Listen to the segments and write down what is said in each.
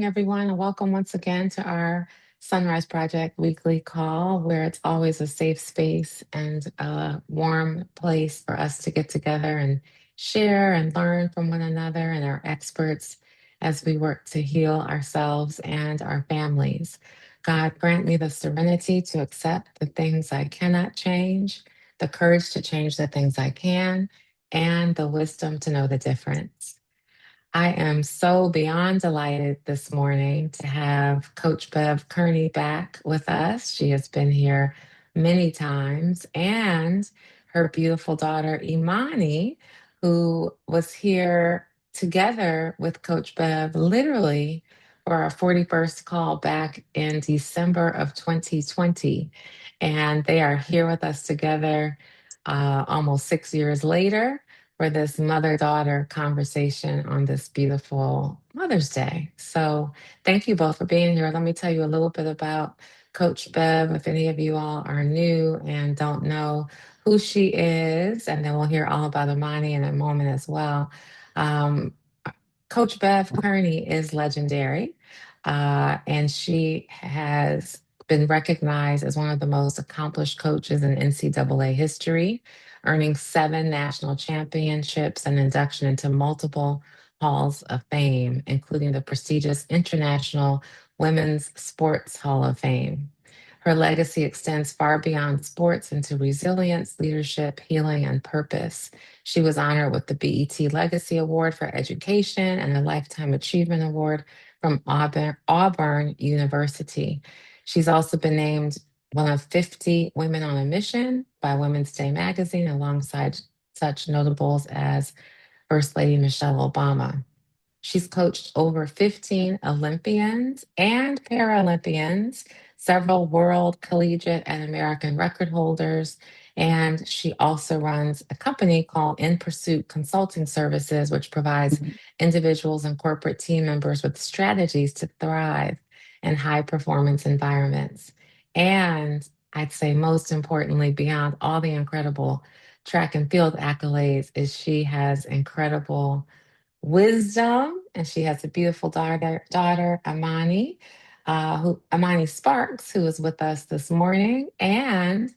everyone, and welcome once again to our SonRise Project weekly call, where it's always a safe space and a warm place for us to get together and share and learn from one another and our experts as we work to heal ourselves and our families. God, grant me the serenity to accept the things I cannot change, the courage to change the things I can, and the wisdom to know the difference. I am so beyond delighted this morning to have Coach Bev Kearney back with us. She has been here many times, and her beautiful daughter, Imani, who was here together with Coach Bev literally for our 41st call back in December of 2020. And they are here with us together almost 6 years later for this mother daughter conversation on this beautiful Mother's Day. So, thank you both for being here. Let me tell you a little bit about Coach Bev, if any of you all are new and don't know who she is, and then we'll hear all about Imani in a moment as well. Um, Coach Bev Kearney is legendary, and she has been recognized as one of the most accomplished coaches in NCAA history, earning 7 national championships and induction into multiple halls of fame, including the prestigious International Women's Sports Hall of Fame. Her legacy extends far beyond sports into resilience, leadership, healing, and purpose. She was honored with the BET Legacy Award for Education and a Lifetime Achievement Award from Auburn University. She's also been named one of 50 Women on a Mission by Women's Day magazine, alongside such notables as First Lady Michelle Obama. She's coached over 15 Olympians and Paralympians, several world, collegiate, and American record holders. And she also runs a company called In Pursuit Consulting Services, which provides individuals and corporate team members with strategies to thrive in high performance environments. And I'd say, most importantly, beyond all the incredible track and field accolades, is she has incredible wisdom, and she has a beautiful daughter Imani, who Imani Sparks, who is with us this morning, and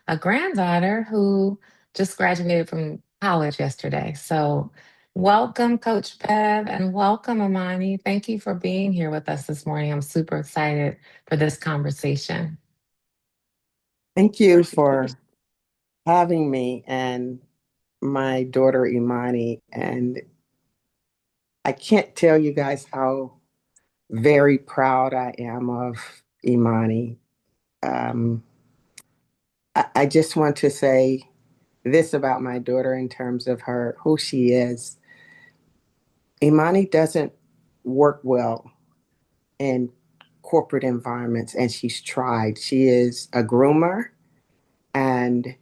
a granddaughter who just graduated from college yesterday. So, welcome, Coach Bev, and welcome, Imani. Thank you for being here with us this morning. I'm super excited for this conversation. Thank you for having me and my daughter Imani. And I can't tell you guys how very proud I am of Imani. Um, I just want to say this about my daughter in terms of her, who she is. Imani doesn't work well in corporate environments, and she's tried. She is a groomer, and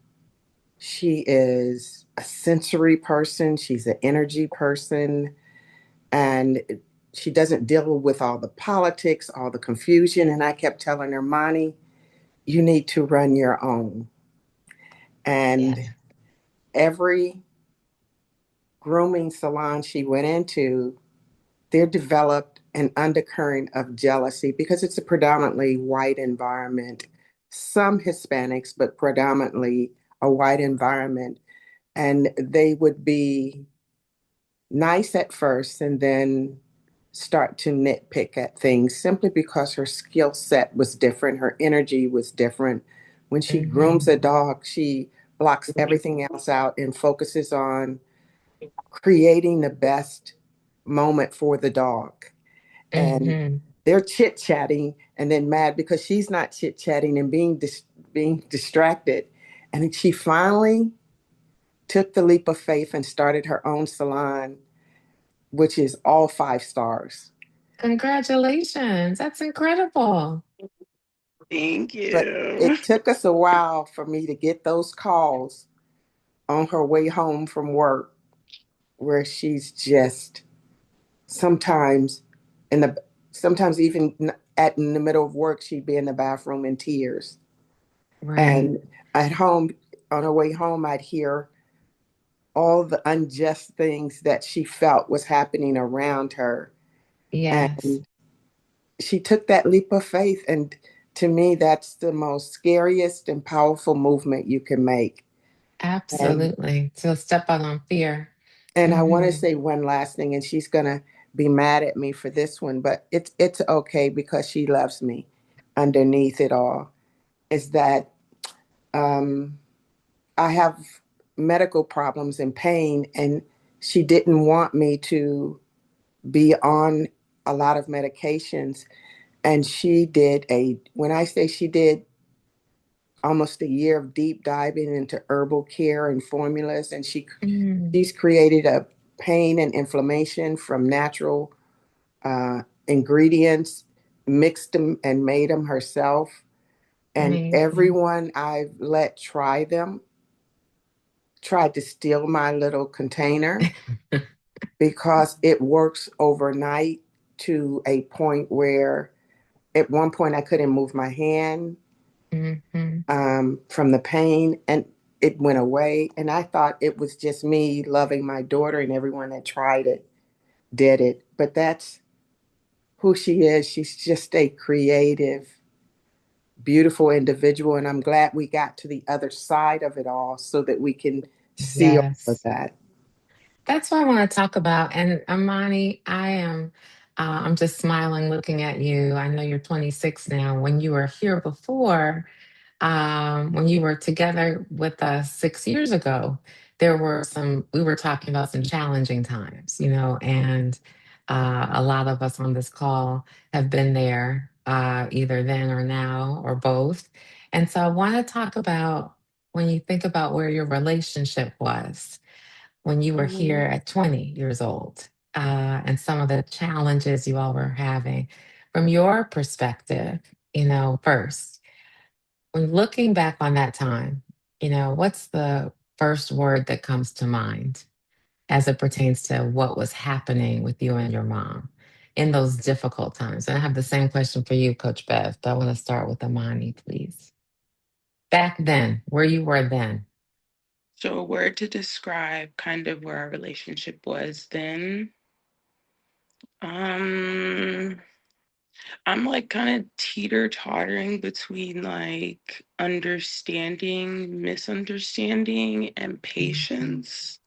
she is a sensory person. She's an energy person. And she doesn't deal with all the politics, all the confusion. And I kept telling her, Monty, you need to run your own. And Yes. every grooming salon she went into, there developed an undercurrent of jealousy because it's a predominantly white environment, some Hispanics, but predominantly a white environment. And they would be nice at first and then start to nitpick at things simply because her skill set was different, her energy was different. When she grooms Mhm. a dog, she blocks everything else out and focuses on creating the best moment for the dog. And Mhm. they're chit-chatting and then mad because she's not chit-chatting and being distracted. And she finally took the leap of faith and started her own salon, which is all 5 stars. Congratulations. That's incredible. Thank But you. it took us a while for me to get those calls on her way home from work where she's just sometimes in the sometimes even at in the middle of work she'd be in the bathroom in tears. Right. And at home, on her way home, I'd hear all the unjust things that she felt was happening around her. Yes. And she took that leap of faith. And to me, that's the most scariest and powerful movement you can make. And Absolutely. So step out on fear. I want to Hmm. say one last thing, and she's gonna be mad at me for this one, but it's okay because she loves me underneath it all. Is that um, I have medical problems and pain, and she didn't want me to be on a lot of medications. And she did when I say she did almost a year of deep diving into herbal care and formulas, and Mm, she's created a pain and inflammation from natural ingredients, mixed them and made them herself. And amazing. everyone I've let try them tried to steal my little container because it works overnight to a point where at one point I couldn't move my hand Hmm. from the pain, and it went away. And I thought it was just me loving my daughter, and everyone that tried it did it. But that's who she is. She's just a creative, beautiful individual. And I'm glad we got to the other side of it all so that we can see all of Yes. that. That's what I want to talk about. And Amani, I'm just smiling looking at you. I know you're 26 now. When you were here before, when you were together with us 6 years ago, we were talking about some challenging times, and a lot of us on this call have been there, either then or now or both. And so I want to talk about when you think about where your relationship was when you were here Mhm. at 20 years old, and some of the challenges you all were having from your perspective, first, when looking back on that time, what's the first word that comes to mind as it pertains to what was happening with you and your mom in those difficult times? And I have the same question for you, Coach Bev, but I want to start with Amani, please. Back then, where you were then. So, a word to describe kind of where our relationship was then. Um, I'm like kind of teeter-tottering between like understanding, misunderstanding, and Mhm. patience.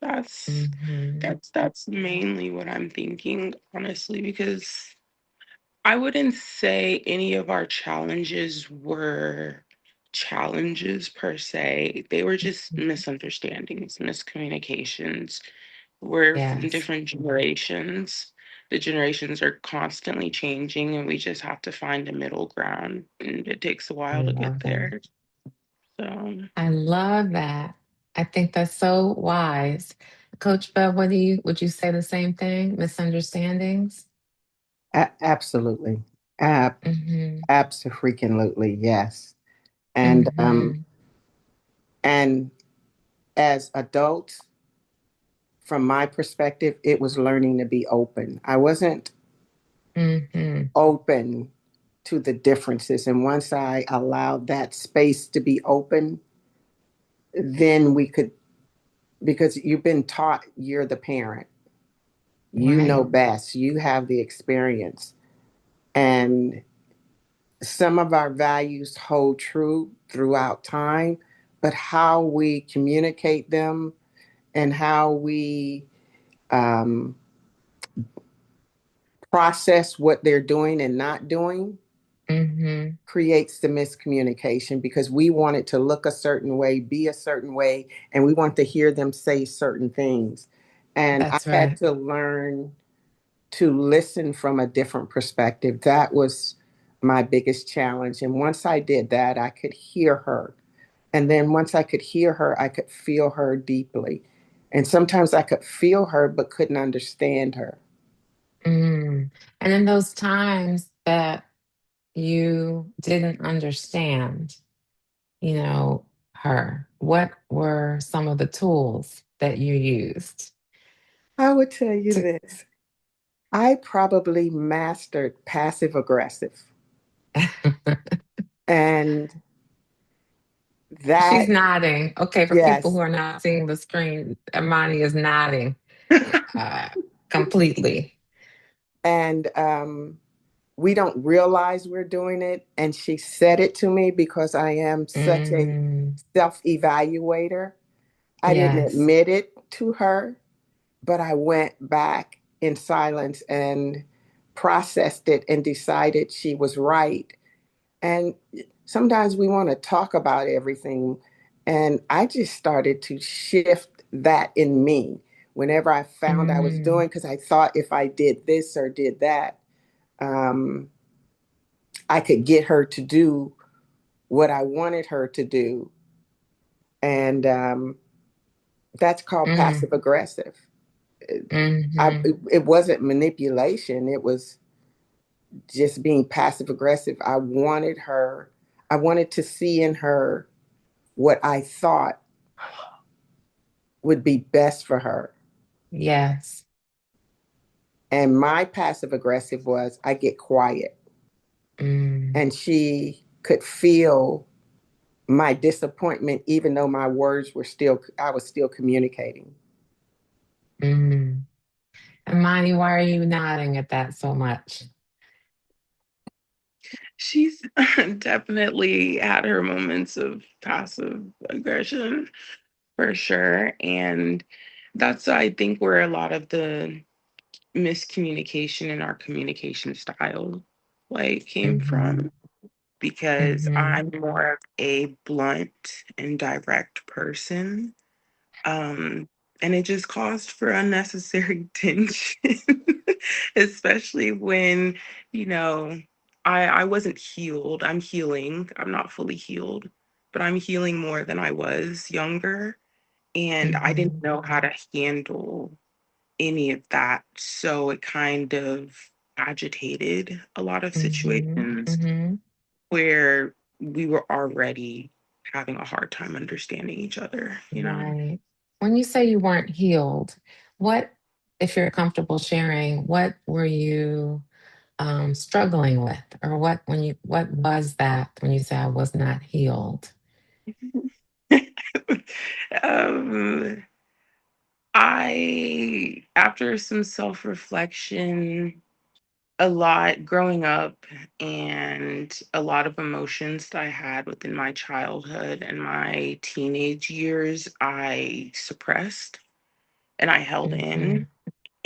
That's Mhm. that's mainly what I'm thinking, honestly, because I wouldn't say any of our challenges were challenges per se. They were just misunderstandings, miscommunications. We're from Yes, different generations. The generations are constantly changing, and we just have to find a middle ground, and it takes a I while to get love that. there. So, I love that. I think that's so wise. Coach Bev, would you say the same thing? Misunderstandings? Absolutely. Ab- Mm-hmm. Absolutely, yes. And Mm-hmm. and as adults, from my perspective, it was learning to be open. I wasn't Mm-hmm. open to the differences. And once I allowed that space to be open, then we could, because you've been taught you're the parent, you know Right. best, you have the experience. And some of our values hold true throughout time, but how we communicate them and how we um, process what they're doing and not doing Mm-hmm. creates the miscommunication because we want it to look a certain way, be a certain way, and we want to hear them say certain things. And I That's had right. to learn to listen from a different perspective. That was my biggest challenge. And once I did that, I could hear her. And then once I could hear her, I could feel her deeply. And sometimes I could feel her, but couldn't understand her. Mm. And in those times that you didn't understand, her, what were some of the tools that you used I would tell you to this. I probably mastered passive aggressive. And She's that, nodding. Okay, for people who yes. are not seeing the screen, Amani is nodding uh, completely. And we don't realize we're doing it. And she said it to me because I am such a Mm, self-evaluator. I didn't yes. admit it to her, but I went back in silence and processed it and decided she was right. And sometimes we want to talk about everything. And I just started to shift that in me whenever I found I was Mm, doing, because I thought if I did this or did that, um, I could get her to do what I wanted her to do. And that's called mm, passive aggressive. mm-hmm. It wasn't manipulation, it was just being passive aggressive. I wanted to see in her what I thought would be best for her. Yes. And my passive aggressive was I get quiet. Mm, And she could feel my disappointment, even though my words were still, I was still communicating. mm. Imani, why are you nodding at that so much? She's definitely had her moments of passive aggression for sure. And that's, I think, where a lot of the miscommunication in our communication style like came Mm-hmm. from, because Mm-hmm. I'm more of a blunt and direct person. Um, and it just caused for unnecessary tension, especially when, you know, I wasn't healed. I'm healing. I'm not fully healed, but I'm healing more than I was younger. And I Mm-hmm. didn't know how to handle any of that. So it kind of agitated a lot of Mm-hmm. situations Mm-hmm. where we were already having a hard time understanding each other, you know? Right. When you say you weren't healed, what, if you're comfortable sharing, what were you struggling with, or what was that when you say I was not healed? um, after some self reflection, a lot growing up, and a lot of emotions that I had within my childhood and my teenage years, I suppressed and I held Mm-hmm. in.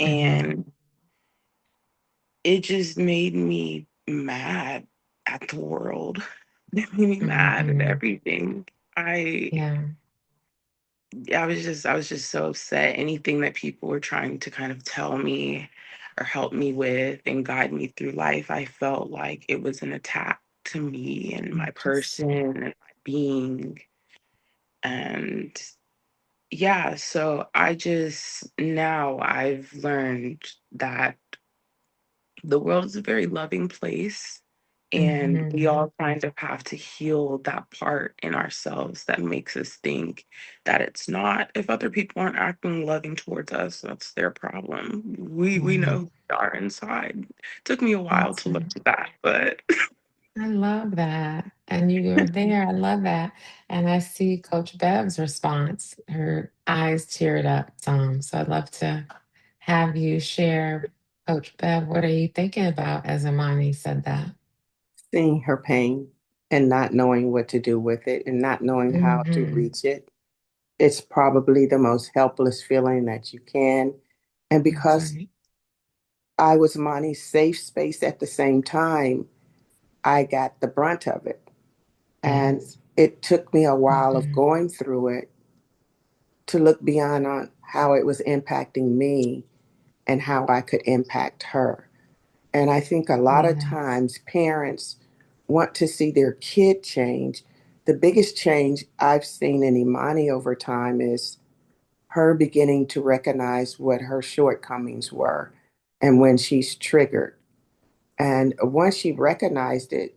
Mm-hmm. And it just made me mad at the world. It made me mad at Mm-hmm. everything. I Yeah. I was just so upset. Anything that people were trying to kind of tell me or help me with and guide me through life, I felt like it was an attack to me and my person Interesting. and my being. And yeah, so I just now I've learned that the world is a very loving place. And we Mm-hmm. all kind of have to heal that part in ourselves that makes us think that it's not, if other people aren't acting loving towards us, that's their problem. We know Right. who we are inside. Took me a while That's to look right. to that, but I love that. And you were there. I love that. And I see Coach Bev's response. Her eyes teared up some. So I'd love to have you share, Coach Bev, what are you thinking about as Imani said that? Seeing her pain and not knowing what to do with it and not knowing how to Mm-hmm. reach it. It's probably the most helpless feeling that you can. And That's because right. I was Monty's safe space at the same time, I got the brunt of it. And Yes. it took me a while of Mm-hmm. going through it to look beyond on how it was impacting me and how I could impact her. And I think a lot of Yes. times parents want to see their kid change. The biggest change I've seen in Imani over time is her beginning to recognize what her shortcomings were and when she's triggered. And once she recognized it,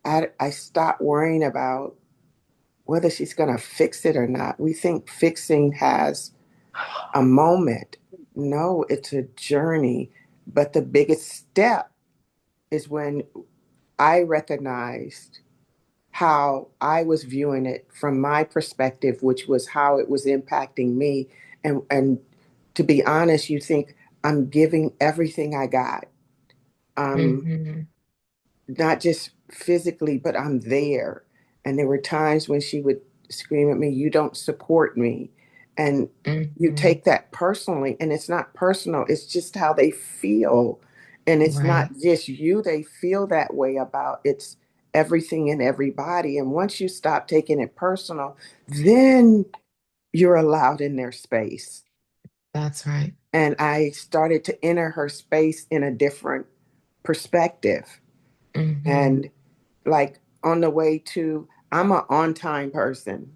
I stopped worrying about whether she's going to fix it or not. We think fixing has a moment. No, it's a journey. But the biggest step is when I recognized how I was viewing it from my perspective, which was how it was impacting me. And to be honest, you think I'm giving everything I got. I'm Mm-hmm. not just physically, but I'm there. And there were times when she would scream at me, "You don't support me." And you Mm-hmm. take that personally, and it's not personal, it's just how they feel. And it's not Right. just you, they feel that way about it's everything and everybody. And once you stop taking it personal, then you're allowed in their space. That's right. And I started to enter her space in a different perspective. Mm-hmm. And like on the way to, I'm an on time person.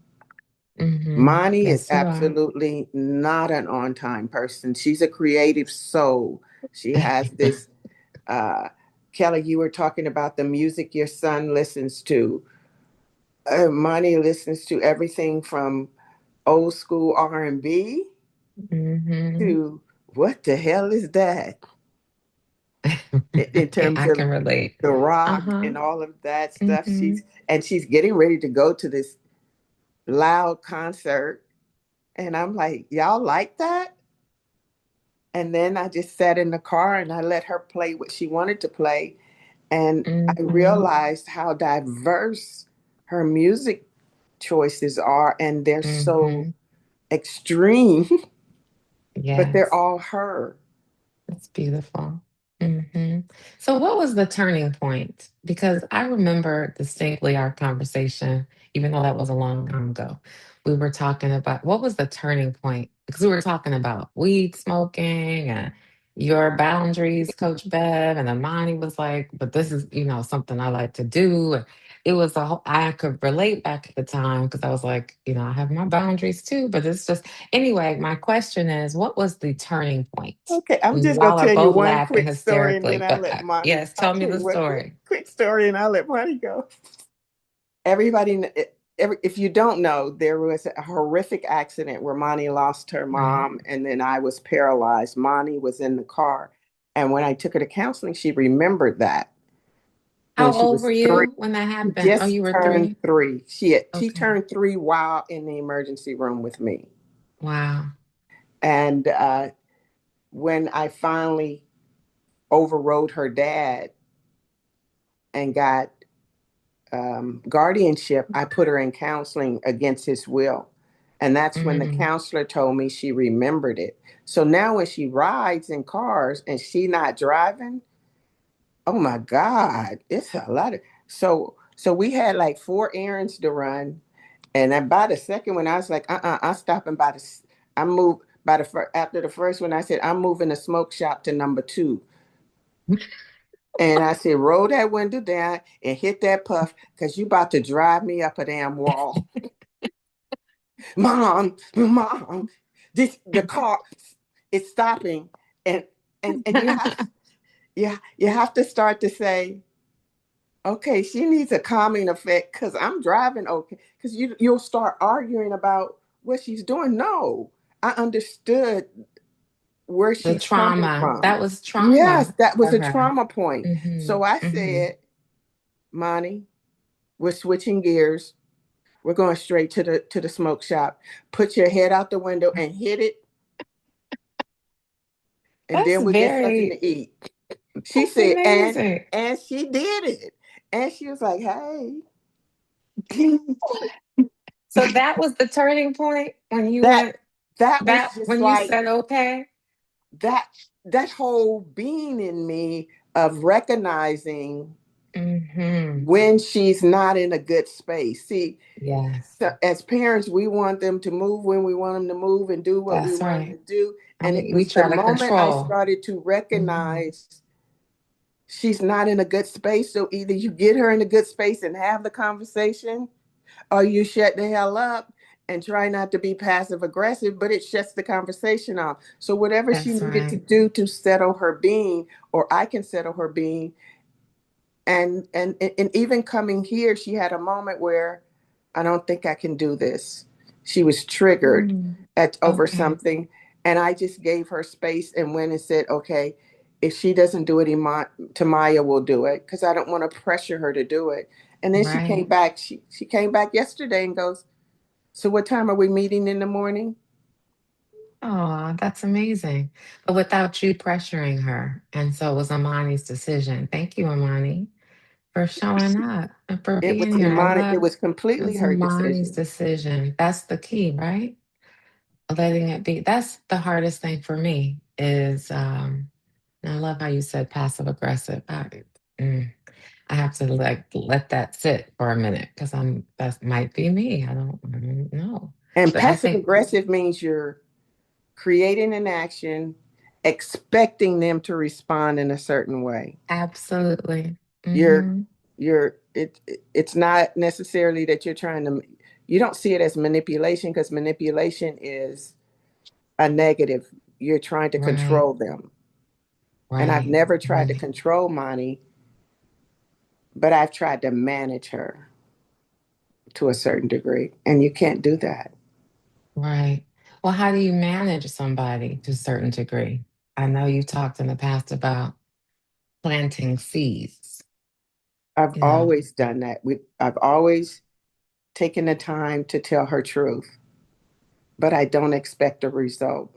Mm-hmm. Mani is Yes, you are. absolutely not an on time person. She's a creative soul. She has this, uh, Kelly, you were talking about the music your son listens to. Mani listens to everything from old school R&B Mm-hmm. to what the hell is that? In terms I of can relate. the rock Uh-huh. and all of that stuff. Mm-hmm. She's getting ready to go to this loud concert. And I'm like, y'all like that? And then I just sat in the car and I let her play what she wanted to play. And I Mm-hmm. realized how diverse her music choices are. And they're so Mm-hmm. extreme, but they're Yes. all her. That's beautiful. Hmm. So, what was the turning point? Because I remember distinctly our conversation, even though that was a long time ago. We were talking about what was the turning point? Because we were talking about weed smoking and your boundaries, Coach Bev, and Imani was like, "But this is, something I like to do." It was a whole, I could relate back at the time because I was like, I have my boundaries too, but it's just anyway. My question is, what was the turning point? Okay, I'm You just gonna all are tell you both one laughing quick story and then hysterically, I'll but let Monty. yes, I'll tell me tell the you one story. quick story and I'll let Monty go. Everybody, if you don't know, there was a horrific accident where Monty lost her Right. mom, and then I was paralyzed. Monty was in the car, and when I took her to counseling, she remembered that when How she old were was three. you when that She happened? Oh, just you were turned 3? three. She Okay. turned three while in the emergency room with me, Wow. and when I finally overrode her dad and got guardianship, I put her in counseling against his will. And that's when the Mm, counselor told me she remembered it. So now when she rides in cars and she not driving, oh my God, it's a lot of so we had like four errands to run. And then by the second one, I was like, I'm stopping by I moved by after the first one, I said, I'm moving the smoke shop to number two. And I said, roll that window down and hit that puff because you about to drive me up a damn wall. Mom, the car is stopping. And and you have to start to say, okay, she needs a calming effect because I'm driving okay. Because you'll start arguing about what she's doing. No, I understood where the she's coming trauma. That from. was Yes, trauma that for was a her. trauma point. Hmm. So I Hmm. said, Monty, we're switching gears. We're going straight to the smoke shop. Put your head out the window and hit it, and That's then we'll get something very, to eat. She that's said, amazing. and she did it. And she was like, hey, So that was the turning point when you that went, that was that just when you like said, okay. that that whole being in me of recognizing Hmm. when she's not in a good space. See, Yes, so as parents, we want them to move when we want them to move and do what we that's want them right. to do. And And it we was the try to moment I control. started to Hmm. recognize she's not in a good space. So either you get her in a good space and have the conversation, or you shut the hell up and try not to be passive aggressive, but it shuts the conversation off. So whatever she That's needed to right. do to settle her being, or I can settle her being, and even coming here, she had a moment where I don't think I can do this. She was triggered Mm. at over Okay. something, and I just gave her space and went and said, "Okay, if she doesn't do it, Tamaya will do it because I don't want to pressure her to do it." And then she came Right. back. She came back yesterday and goes, "So what time are we meeting in the morning?" Oh, that's amazing. But without you pressuring her. And so it was Amani's decision. Thank you, Amani. for showing up and for It being was here. I Imani, it love was completely it's her Imani's decision. decision. That's the key, right? Letting it be. That's the hardest thing for me is and I love how you said passive aggressive. Mm, I have to like let that sit for a minute because that might be me. I don't know. And But I passive think aggressive means you're creating an action, expecting them to respond in a certain way. absolutely. You're Hmm. it's not necessarily that you're trying to, you don't see it as manipulation because manipulation is a negative. You're trying to Right, control them. And I've right, never tried to right, control Monty, but I've tried to manage her to a certain degree. And you can't do that. right. Well, how do you manage somebody to a certain degree? I know you talked in the past about planting seeds, I've you know. always done that. I've always taken the time to tell her truth, but I don't expect a result.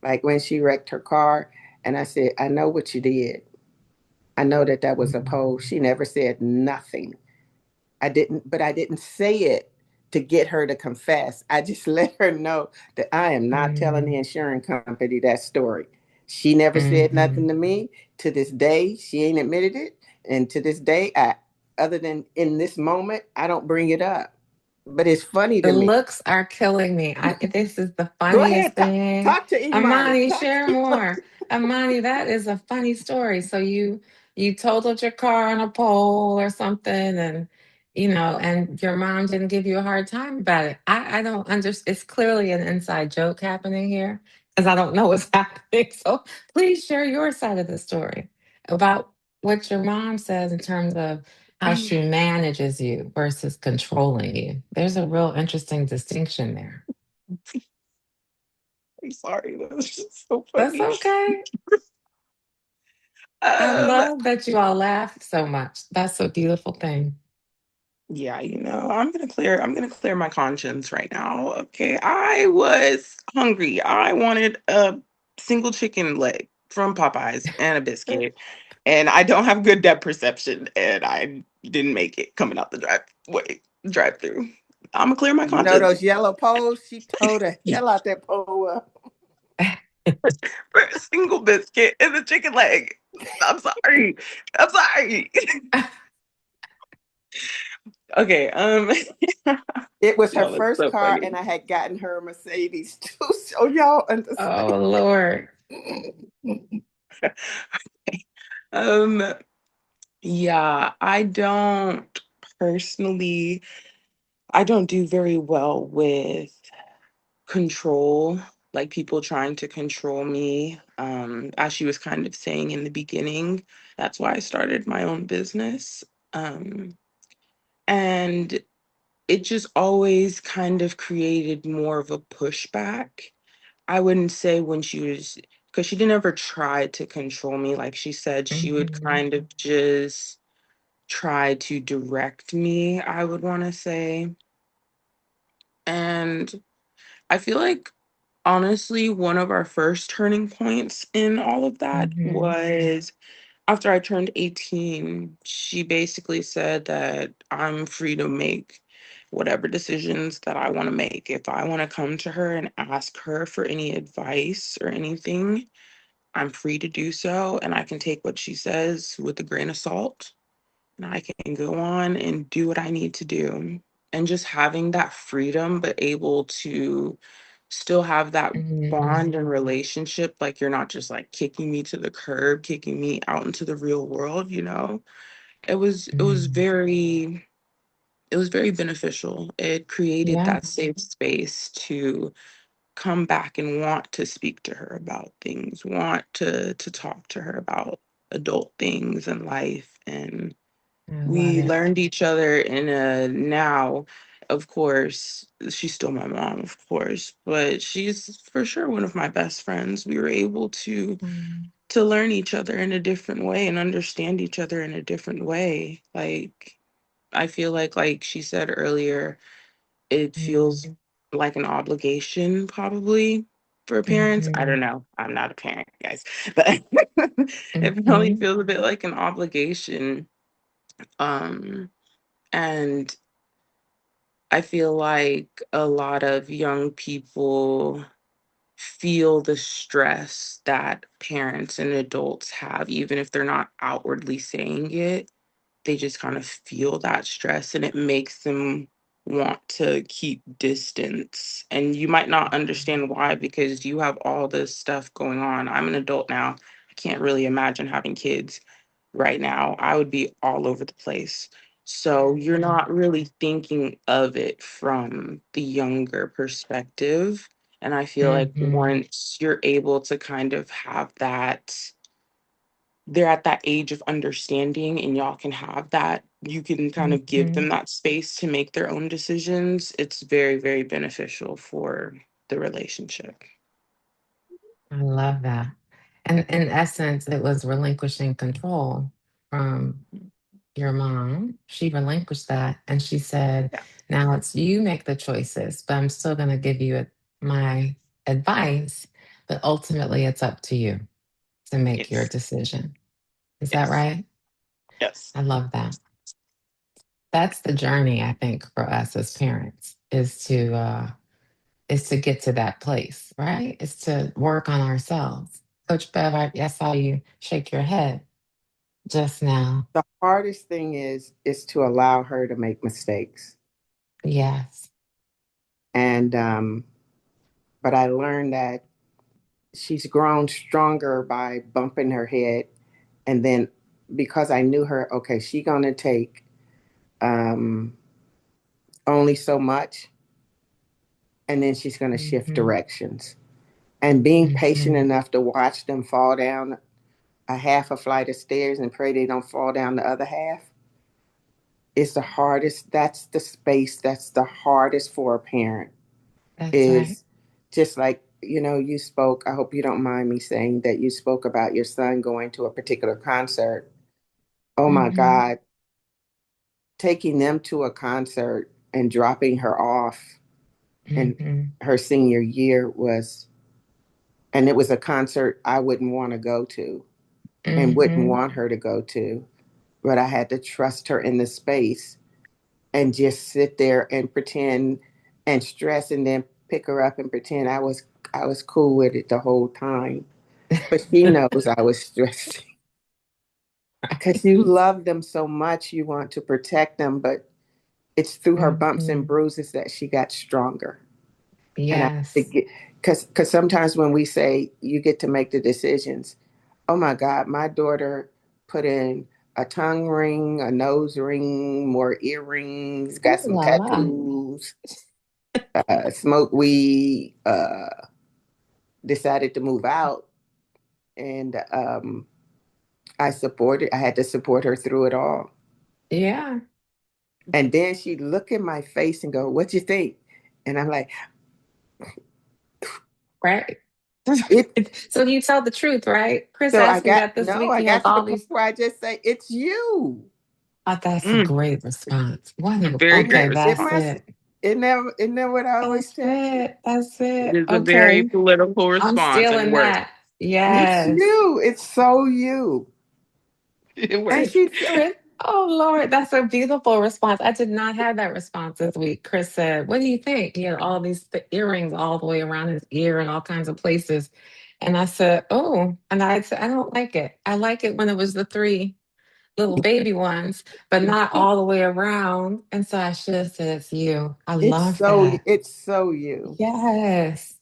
Like when she wrecked her car, and I said, I know what you did. I know that that was a pole. Mhm. She never said nothing. But I didn't say it to get her to confess. I just let her know that I am not telling the Mhm. insurance company that story. She never said nothing Mhm. to me. To this day, she ain't admitted it. And to this day, other than in this moment, I don't bring it up. But it's funny The to me. looks are killing me. This is the Go funniest ahead, thing. talk to Imani. Amani, Talk share to Imani. more. Amani, that is a funny story. So you totaled your car on a pole or something, and and your mom didn't give you a hard time about it. I don't understand. It's clearly an inside joke happening here because I don't know what's happening. So please share your side of the story about what your mom says in terms of how she manages you versus controlling you. There's a real interesting distinction there. I'm sorry, that was just so That's funny. okay. I Um, love that you all laughed so much. That's a beautiful thing. yeah, I'm gonna clear my conscience right now. Okay. I was hungry. I wanted a single chicken leg from Popeyes and a biscuit. And I don't have good depth perception, and I didn't make it coming out the drive through. I'm gonna clear my You know conscience. those yellow poles? She tore the hell out that pole up. For a single biscuit and a chicken leg. I'm sorry. I'm sorry. Okay. It was her No, that's first so car, funny. and I had gotten her a Mercedes too. So y'all understand. Oh, Lord. um, yeah, personally, I don't do very well with control, like people trying to control me. As she was kind of saying in the beginning, that's why I started my own business. Um, and it just always kind of created more of a pushback. I wouldn't say when she was, because she didn't ever try to control me. Like she said, she would Mhm. kind of just try to direct me, I would want to say. And I feel like, honestly, one of our first turning points in all of that Mhm. was after I turned 18. She basically said that I'm free to make whatever decisions that I want to make. If I want to come to her and ask her for any advice or anything, I'm free to do so. And I can take what she says with a grain of salt, and I can go on and do what I need to do. And just having that freedom, but able to still have that Mhm. bond and relationship. Like you're not just like kicking me to the curb, kicking me out into the real world. Mhm. It was very beneficial. It created Yeah. that safe space to come back and want to speak to her about things, want to talk to her about adult things and life. And I love we it. learned each other in a now, of course, she's still my mom, of course, but she's for sure one of my best friends. We were able Mm. to learn each other in a different way and understand each other in a different way. Like I feel like she said earlier, it feels Mhm. like an obligation probably for parents. I don't Mhm. know. I'm not a parent, guys, but it probably Mhm. feels a bit like an obligation Um, and I feel like a lot of young people feel the stress that parents and adults have, even if they're not outwardly saying it. They just kind of feel that stress and it makes them want to keep distance. And you might not understand why because you have all this stuff going on. I'm an adult now. I can't really imagine having kids right now. I would be all over the place. So you're not really thinking of it from the younger perspective. And I feel like Mm-hmm. once you're able to kind of have that, they're at that age of understanding and y'all can have that, you can kind of give Mm-hmm. them that space to make their own decisions. It's very, very beneficial for the relationship. I love that. And in essence, it was relinquishing control from your mom. She relinquished that and she said, Yeah. now it's you make the choices, but I'm still going to give you my advice. But ultimately, it's up to you to make your Yes. decision. Is that Yes. right? Yes. I love that. That's the journey, I think, for us as parents is to get to that place, right? Is to work on ourselves. Coach Bev, I saw you shake your head just now. The hardest thing is to allow her to make mistakes. Yes. And but I learned that she's grown stronger by bumping her head. And then because I knew her, okay, she gonna take um, only so much, and then she's gonna shift Hmm. directions. And being patient Hmm. enough to watch them fall down a half a flight of stairs and pray they don't fall down the other half is the hardest. That's the space that's the hardest for a parent. That's right. Is just like, you spoke, I hope you don't mind me saying that you spoke about your son going to a particular concert. Oh my Hmm. God, taking them to a concert and dropping her off in Hmm. her senior year was, and it was a concert I wouldn't want to go to and wouldn't Hmm. want her to go to, but I had to trust her in the space and just sit there and pretend and stress and then pick her up and pretend I was cool with it the whole time. But she knows I was stressed because you love them so much, you want to protect them, but it's through her bumps and Hmm. bruises that she got stronger. And I Yes. think because sometimes when we say you get to make the decisions, oh my God, my daughter put in a tongue ring, a nose ring, more earrings, got Ooh some la la. tattoos, smoked weed, decided to move out. And I had to support her through it all. Yeah. And then she'd look in my face and go, "What you think?" And I'm like, Right. "It." So you tell the truth, right? Chris So asked me that this week. I He has got to the all point these. where I just say, "It's you." Oh, that's a Mm, great response. very And great Okay, it that's response. must, it. isn't that what I always That's tell you? it. That's It it. is a very Okay. political I'm response and it stealing works. that. It's Yes. you. It's so you. It And works. she said, Chris, oh Lord, that's a beautiful response. I did not have that response this week. Chris said, what do you think? He had all these earrings all the way around his ear and all kinds of places. And I said, oh, and I said, I don't like it. I like it when it was the three little baby ones, but not all the way around. And so I should have said, it's you. I love that. it's so you. Yes.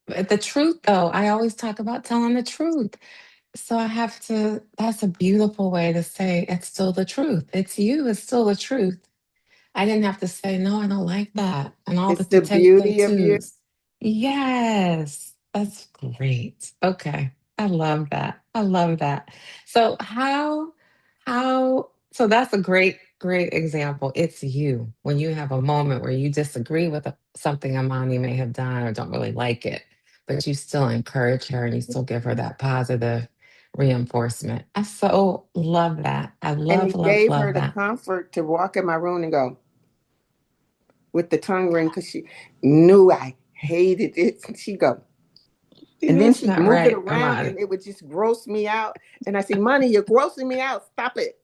But the truth, though, I always talk about telling the truth. So I have to, that's a beautiful way to say it's still the truth. It's you, it's still the truth. I didn't have to say, no, I don't like that. And all It's the the beauty of you. tattoos. Yes, that's great. Okay. I love that. I love that. So so that's a great example. It's you when you have a moment where you disagree with something Amani may have done or don't really like it, but you still encourage her and you still give her that positive reinforcement. I so love that. I And love, it love, gave her love the that. comfort to walk in my room and go with the tongue ring because she knew I hated it. She'd go, and then That's she'd not move it right, around Amani. and it would just gross me out. And I say, Money, you're grossing me out. Stop it.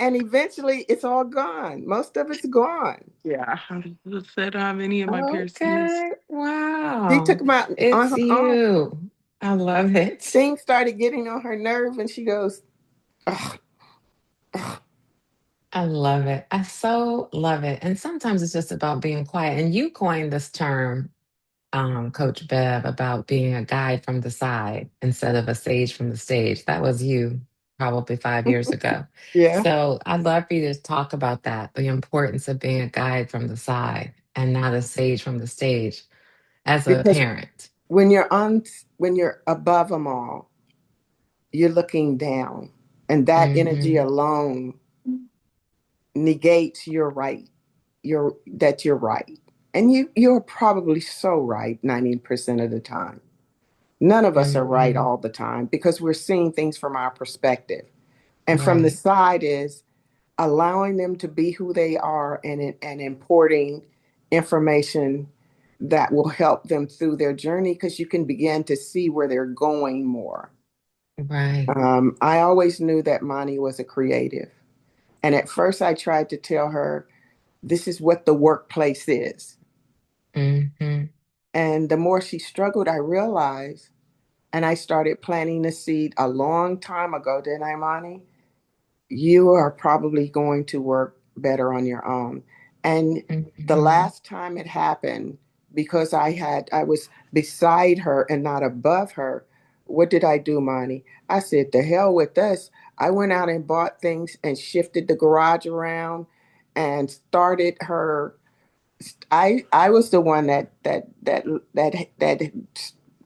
And eventually it's all gone. Most of it's gone. Yeah. I don't have any of my piercings. Okay. She took Wow. them out on It's her own. you. I love it. Things started getting on her nerve, and she goes, ugh, ugh. I love it. I so love it. And sometimes it's just about being quiet. And you coined this term, Coach Bev, about being a guide from the side instead of a sage from the stage. That was you probably 5 years ago. Yeah. So I'd love for you to talk about that, the importance of being a guide from the side and not a sage from the stage as a Because parent. when you're on, when you're above them all, you're looking down, and that energy Hmm. alone negates your right. You're right, and you're probably so right 90% of the time. None of us are right Hmm. all the time because we're seeing things from our perspective, and from the Right. side is allowing them to be who they are, and importing information that will help them through their journey because you can begin to see where they're going more. Right. I always knew that Mani was a creative. And at first, I tried to tell her this is what the workplace is. Hmm. And the more she struggled, I realized, and I started planting the seed a long time ago, didn't I, Mani? You are probably going to work better on your own. And the Hmm. last time it happened, because I was beside her and not above her, what did I do, Monty? I said, the hell with this. I went out and bought things and shifted the garage around and started her. I was the one that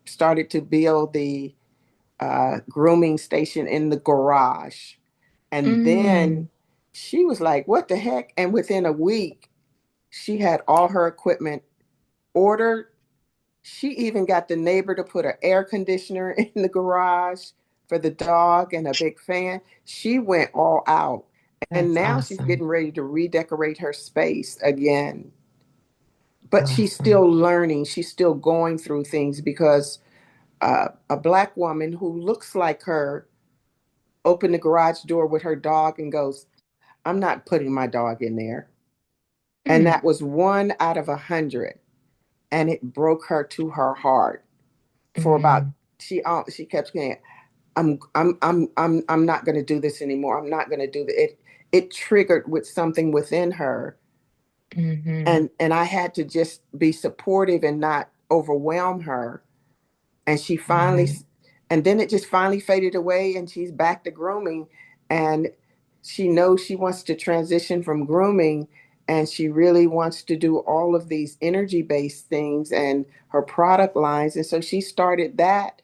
started to build the grooming station in the garage. And then Mm. she was like, what the heck? And within a week, she had all her equipment ordered. She even got the neighbor to put an air conditioner in the garage for the dog and a big fan. She went all out. And That's now she's awesome. getting ready to redecorate her space again. But she's Awesome. still learning. She's still going through things because a black woman who looks like her opened the garage door with her dog and goes, I'm not putting my dog in there. And Mm. that was one out of 100. And it broke her to her heart for about, Mm. she kept saying, I'm not going to do this anymore. I'm not going to do it. It triggered with something within her. Hmm. And I had to just be supportive and not overwhelm her. And she finally, Right. and then it just finally faded away, and she's back to grooming. And she knows she wants to transition from grooming, and she really wants to do all of these energy based things and her product lines. And so she started that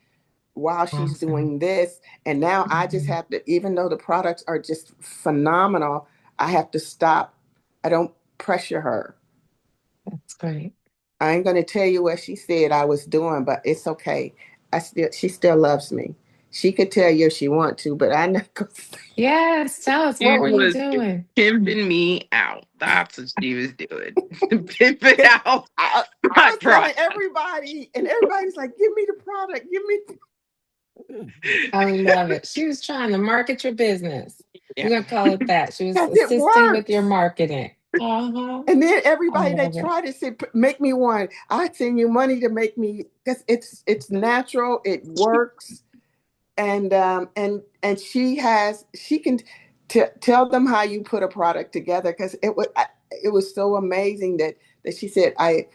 while she's Awesome. doing this. And now I just Hmm. have to, even though the products are just phenomenal, I have to stop. I don't pressure her. That's great. I ain't gonna tell you what she said I was doing, but it's okay. She still loves me. She could tell you if she want to, but I'm not gonna say. Yes. Tell us, what She were you was doing? pimping me out. That's what she was doing. Pimping 'Cause out I my was telling product. everybody, and everybody's like, "Give me the product, give me." I love it. She was trying to market your business. Yeah. We're going to call it that. She was Because it assisting with your works. marketing. Uh-huh. And then I everybody that love it. tried to say, make me one, I send you money to make me, because it's natural, it works. And she can tell them how you put a product together, because it was so amazing that she said, I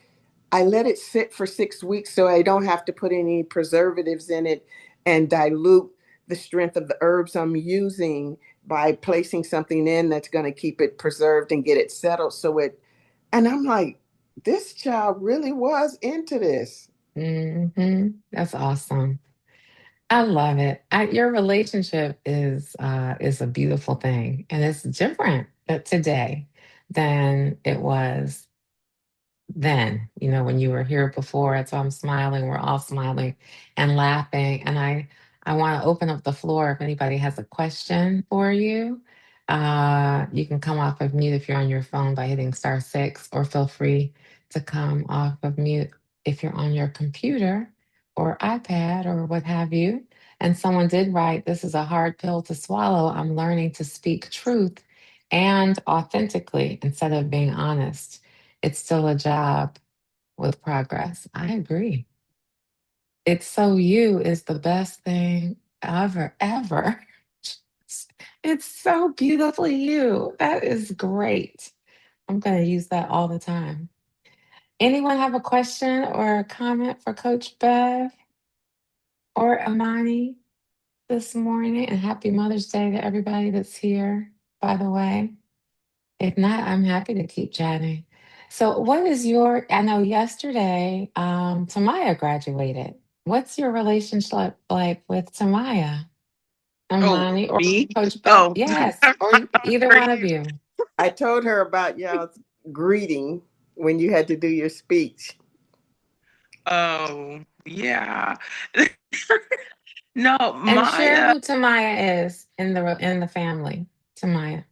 let it sit for 6 weeks so I don't have to put any preservatives in it and dilute the strength of the herbs I'm using by placing something in that's going to keep it preserved and get it settled. And I'm like, this child really was into this. That's awesome. I love it. Your relationship is a beautiful thing, and it's different today than it was then, when you were here before. That's why I'm smiling. We're all smiling and laughing. And I want to open up the floor. If anybody has a question for you, you can come off of mute if you're on your phone by hitting *6, or feel free to come off of mute if you're on your computer or iPad or what have you. And someone did write, "This is a hard pill to swallow. I'm learning to speak truth and authentically instead of being honest. It's still a job with progress." I agree. "It's so you" is the best thing ever, ever. It's so beautifully you. That is great. I'm going to use that all the time. Anyone have a question or a comment for Coach Bev or Imani this morning? And happy Mother's Day to everybody that's here, by the way. If not, I'm happy to keep chatting. So, what is your, I know yesterday, Tamaya graduated. What's your relationship like with Tamaya, Oh, Imani, or me? Coach Bev? Oh, Yes, or either are one of you? you. I told her about y'all's greeting when you had to do your speech. Oh, yeah. No, And share Maya. who Tamaya is in the family. Tamaya.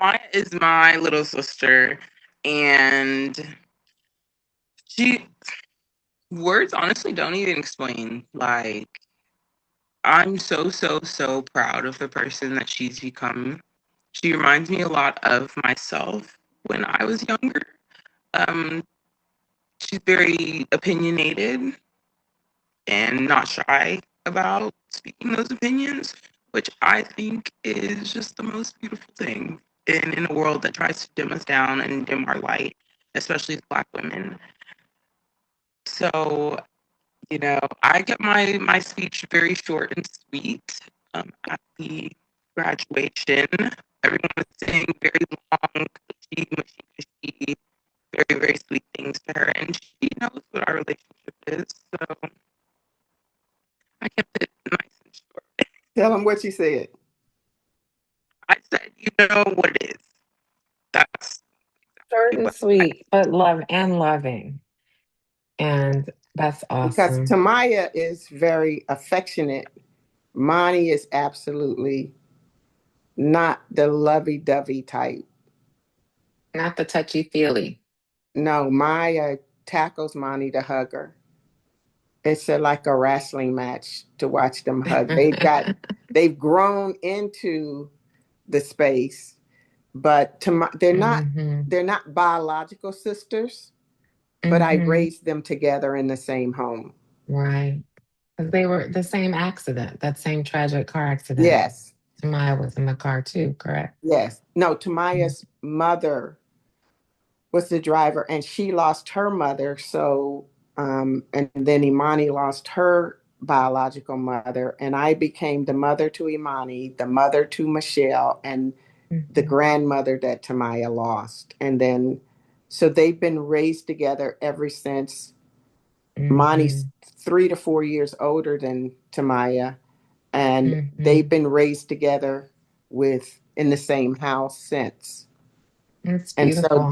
Maya is my little sister, and she words honestly don't even explain. Like, I'm so so so proud of the person that she's become. She reminds me a lot of myself when I was younger. Um, she's very opinionated and not shy about speaking those opinions, which I think is just the most beautiful thing in a world that tries to dim us down and dim our light, especially as Black women. So, I kept my speech very short and sweet at the graduation. Everyone was saying very long, cushy, mushy, cushy, very, very sweet things to her, and she knows what our relationship is. So I kept it nice and short. Tell them what you said. I said, you know what it is. That's Short exactly and what I sweet, but love and loving. And that's Because awesome. Tamaya is very affectionate. Monty is absolutely not the lovey-dovey type. Not the touchy feely. No, Maya tackles Monty to hug her. It's like a wrestling match to watch them hug. They've grown into the space, but Hmm. they're not biological sisters, but I Hmm. raised them together in the same home. Right. Because they were the same accident, that same tragic car accident. Yes, Tamaya was in the car too, correct? yes. No, Mm. Tamaya's mother was the driver, and she lost her mother. So, and then Imani lost her biological mother, and I became the mother to Imani, the mother to Michelle, and the Mhm. grandmother that Tamaya lost. And then, so they've been raised together ever since. Imani's Mhm. 3 to 4 years older than Tamaya, and they've Mhm. been raised together with in the same house since. It's And so beautiful.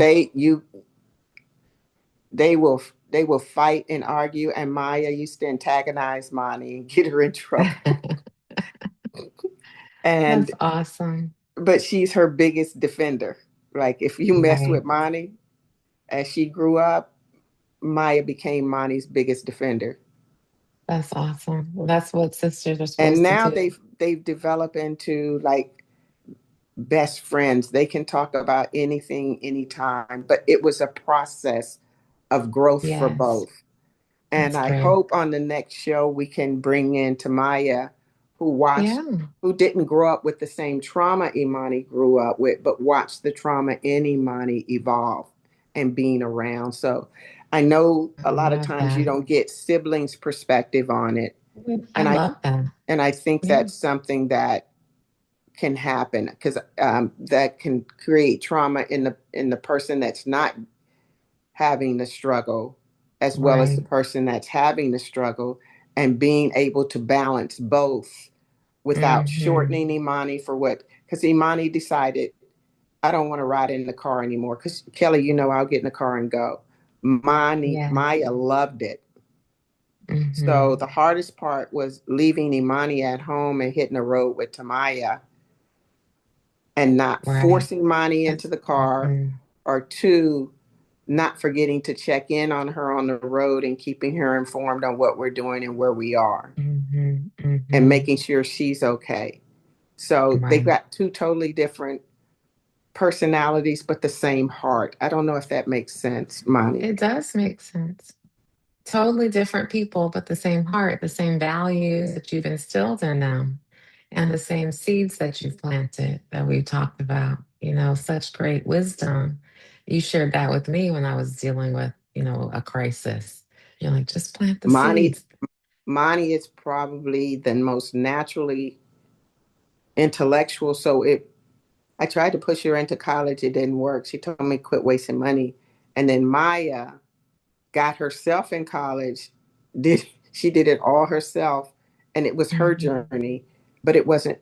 they will they will fight and argue, and Maya used to antagonize Mani and get her in trouble. And That's awesome. but she's her biggest defender. Like if you mess Right. with Mani as she grew up, Maya became Mani's biggest defender. That's awesome. Well, that's what sisters are And supposed to now do. they've developed into like best friends. They can talk about anything anytime, but it was a process of growth for Yes, both. And that's I great. hope on the next show we can bring in Tamaya, who Yeah. who didn't grow up with the same trauma Imani grew up with, but watched the trauma in Imani evolve and being around. So I know I a lot of love times you that. don't get siblings' perspective on it. I And love that. I think Yeah. that's something that can happen because that can create trauma in the person that's not having the struggle as well as the Right. person that's having the struggle, and being able to balance both without Hmm. shortening Imani for what, because Imani decided, I don't want to ride in the car anymore. Because Kelli, I'll get in the car and go. Yes. Maya loved it. So Hmm. the hardest part was leaving Imani at home and hitting the road with Tamaya and not Right. forcing Imani into That's, the car, hmm. or two, not forgetting to check in on her on the road and keeping her informed on what we're doing and where we are. Hmm. and Mm, making sure she's okay. So they've right. got two totally different personalities, but the same heart. I don't know if that makes sense, Mani. It does make sense. Totally different people, but the same heart, the same values that you've instilled in them, and the same seeds that you've planted that we've talked about. Such great wisdom. You shared that with me when I was dealing with, a crisis. You're like, just plant the Mani, seeds. Mani is probably the most naturally intellectual. I tried to push her into college. It didn't work. She told me quit wasting money. And then Maya got herself in college. She did it all herself, and it was her Hmm. journey. But it wasn't.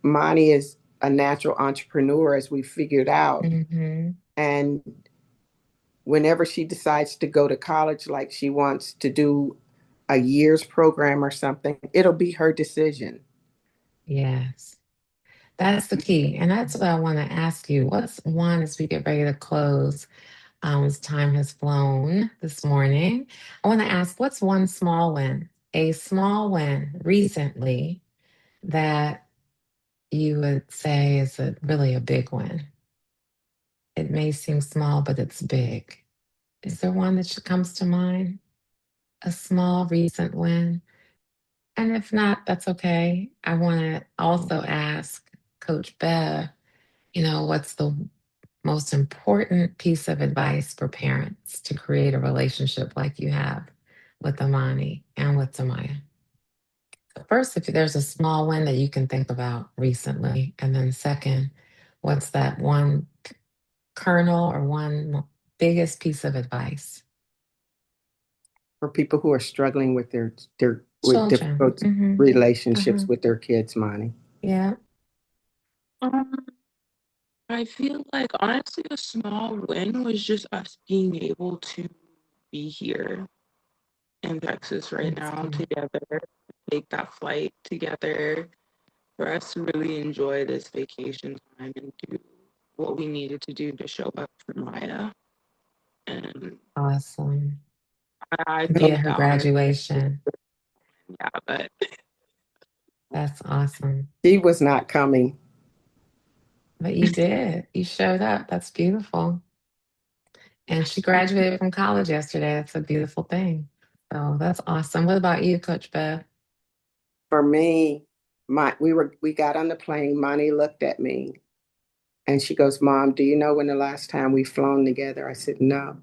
Mani is a natural entrepreneur, as we figured out. Hmm. And whenever she decides to go to college, like she wants to do a year's program or something, it'll be her decision. Yes. That's the key. And that's what I want to ask you. What's one as we get ready to close? As time has flown this morning, I want to ask what's one small win, a small win recently that you would say is really a big win? It may seem small, but it's big. Is there one that comes to mind? A small recent win? And if not, that's okay. I want to also ask Coach Bev, what's the most important piece of advice for parents to create a relationship like you have with Imani and with Tamaya? So first, if there's a small win that you can think about recently, and then second, what's that one kernel or one biggest piece of advice? For people who are struggling with their with Children. difficult relationships Uh-huh. with their kids, Monty. Yeah. Um, I feel like honestly, a small win was just us being able to be here in Texas right That's now good. together, take that flight together, for us to really enjoy this vacation time and do what we needed to do to show up for Maya. And Awesome. I Be think at her that honestly, graduation. yeah, but That's awesome. She was not coming. But you did. You showed up. That's beautiful. And she graduated from college yesterday. That's a beautiful thing. So that's awesome. What about you, Coach Bev? For me, we got on the plane. Monty looked at me and she goes, "Mom, do you know when the last time we flown together?" I said, "No."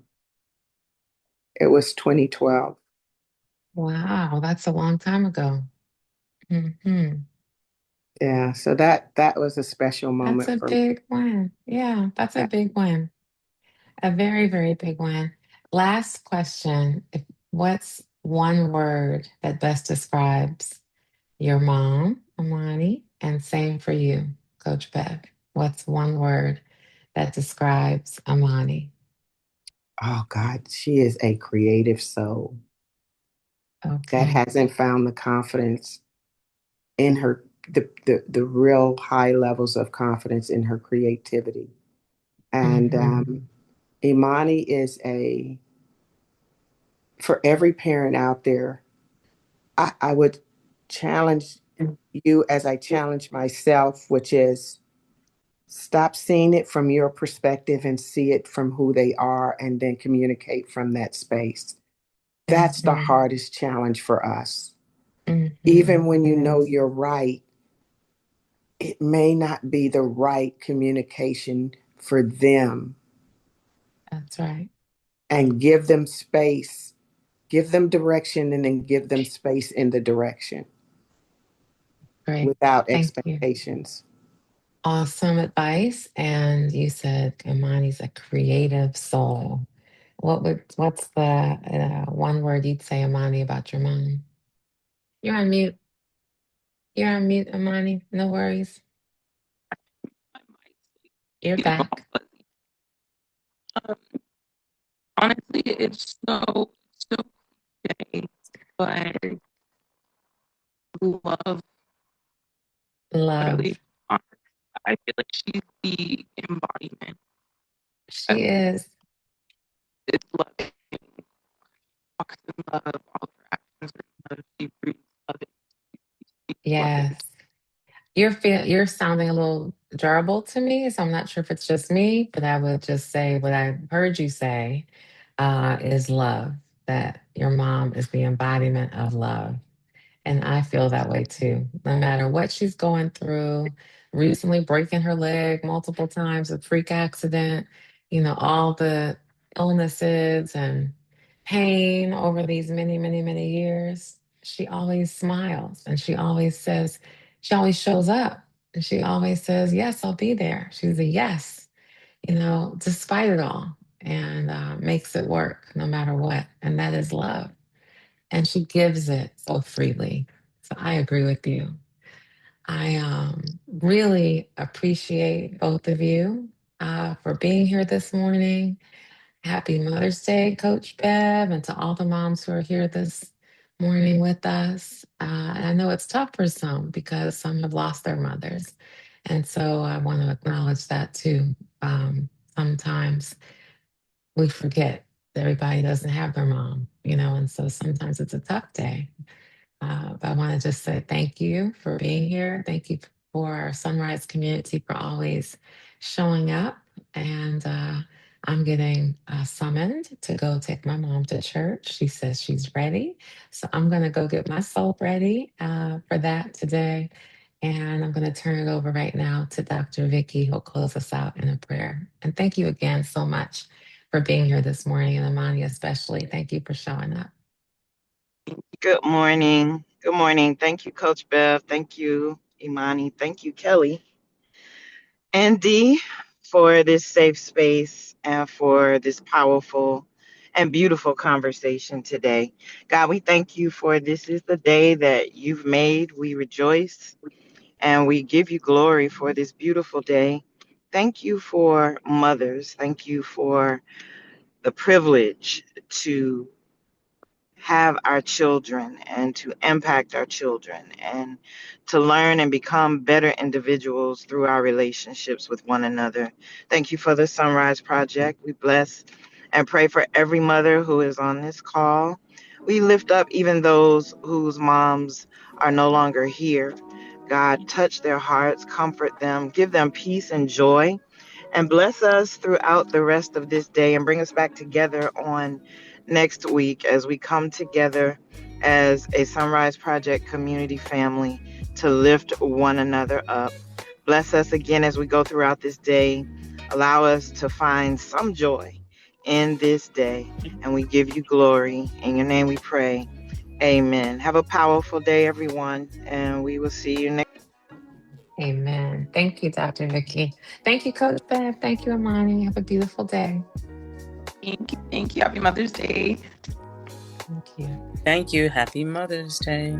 It was 2012. Wow, that's a long time ago. Hmm. Yeah, so that was a special That's moment a for me. big win. Yeah, that's a big win. A very, very big win. Last question. What's one word that best describes your mom, Amani, and same for you, Coach Bev? What's one word that describes Amani? Oh God, she is a creative soul that Okay. hasn't found the confidence in her the real high levels of confidence in her creativity. And Hmm. Imani is for every parent out there, I would challenge you as I challenge myself, which is stop seeing it from your perspective and see it from who they are and then communicate from that space. That's the Hmm. hardest challenge for us. Hmm. Even when you know Yes, you're right, it may not be the right communication for them, that's right. and give them space, give them direction, and then give them space in the direction Great. without Thank you. expectations. Awesome advice. And you said Imani's a creative soul. What's the one word you'd say, Imani, about your mom? You're on mute. You're on mute, Imani. No worries. my mind's You're getting all back. fuzzy. Um, honestly, it's so gay, but love Love. literally. Honestly, I feel like she's the embodiment of She is. it's love. Walks in love, all of her actions are in love. She breathes love. Yes. You're sounding a little durable to me, so I'm not sure if it's just me, but I would just say what I heard you say is love. That your mom is the embodiment of love. And I feel that way too. No matter what she's going through, recently breaking her leg multiple times, a freak accident, all the illnesses and pain over these many, many, many years, she always smiles and she always shows up and she always says, yes, I'll be there. She's a yes, despite it all and makes it work no matter what. And that is love and she gives it so freely. So I agree with you. I really appreciate both of you for being here this morning. Happy Mother's Day, Coach Bev, and to all the moms who are here this morning with us. And I know it's tough for some because some have lost their mothers. And so I want to acknowledge that too. Sometimes we forget that everybody doesn't have their mom, and so sometimes it's a tough day. But I want to just say thank you for being here. Thank you for our SonRise community for always showing up. And I'm getting summoned to go take my mom to church. She says she's ready. So I'm going to go get myself ready for that today. And I'm going to turn it over right now to Dr. Vicky, who'll close us out in a prayer. And thank you again so much for being here this morning. And Imani, especially, thank you for showing up. Good morning. Good morning. Thank you, Coach Bev. Thank you, Imani. Thank you, Kelly and Dee, for this safe space and for this powerful and beautiful conversation today. God, we thank you for this is the day that you've made. We rejoice and we give you glory for this beautiful day. Thank you for mothers. Thank you for the privilege to have our children and to impact our children and to learn and become better individuals through our relationships with one another. Thank you for the SonRise Project. We bless and pray for every mother who is on this call. We lift up even those whose moms are no longer here. God, touch their hearts, comfort them, give them peace and joy, and bless us throughout the rest of this day and bring us back together on next week as we come together as a SonRise Project community family to lift one another up. Bless us again as we go throughout this day. Allow us to find some joy in this day, and we give you glory. In your name we pray. Amen. Have a powerful day, everyone, and we will see you next. Amen. Thank you, Dr. Vicky. Thank you, Coach Bev. Thank you, Imani. Have a beautiful day. Thank you. Thank you. Happy Mother's Day. Thank you. Thank you. Happy Mother's Day.